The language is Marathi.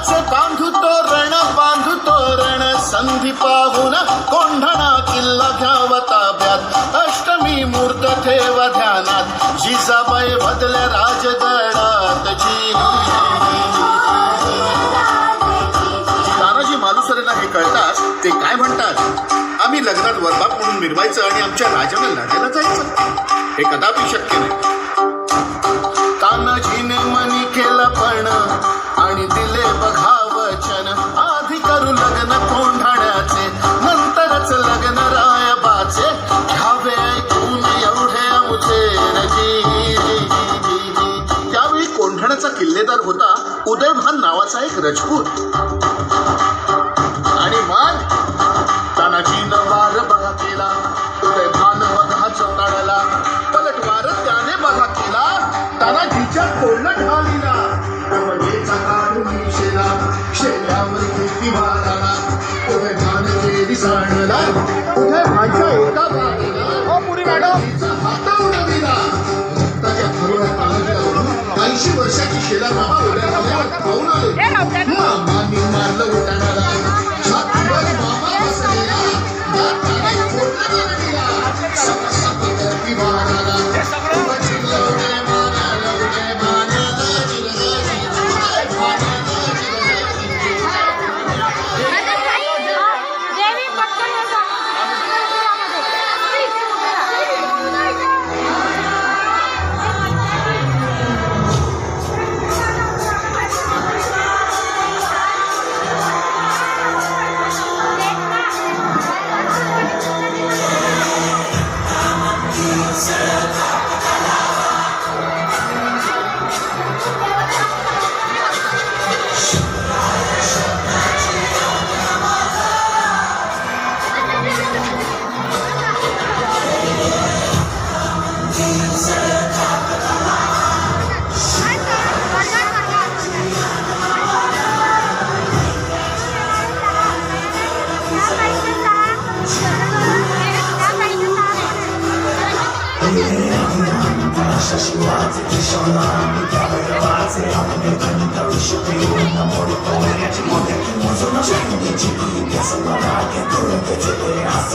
घराचे बांधू तोरण संधी पाहून कोंढणा किल्ला घ्यावा ताब्यात अष्टमी मूर्त ठेवा ध्यानात जिजाबाई बदल्या राजगडात तानाजी मालुसरेंना हे कळतात ते काय म्हणतात, आम्ही लग्नात वरबाप म्हणून मिरवायचं आणि आमच्या राजाला लढायला जायचं, हे कदापि शक्य नाही. तानाजीने मनी केलं पण आणि दिले बघा वचन, आधी करू लग्न कोंढाण्याचे नंतरच लग्न रायबाचे, घ्यावे ऐकून एवढे आमचे त्यावेळी कोंढाण्याचा किल्लेदार होता उदयभान नावाचा एक राजपूत. आणि मग तानाजीनं वार बघा केला, उदयभान बघा चौताळला, पलटवार त्याने बघा केला, तानाजीच्या कोंड ढालीला कमलेचा काढून शेला, शेल्यावर किती वाराला उदयभान केली जाणला, उदयभानच्या एका बाजूला हातावर दिला. त्याच्या थोड्या पाण्यावरून 80 वर्षाची शेला मामा उदयभानावर पाहून आले. मामांनी मारलं उठाणाला, छातीवर मामा बसलेला, दाताने फोडला गेला, सप करती वाराला Siłacje, tysiącami, prawe relacje, a mnie to nie dały się piły, na mori połęci, jak i młode, może na ciebie, dzieci, piesem na rakie, które wiecie, to jest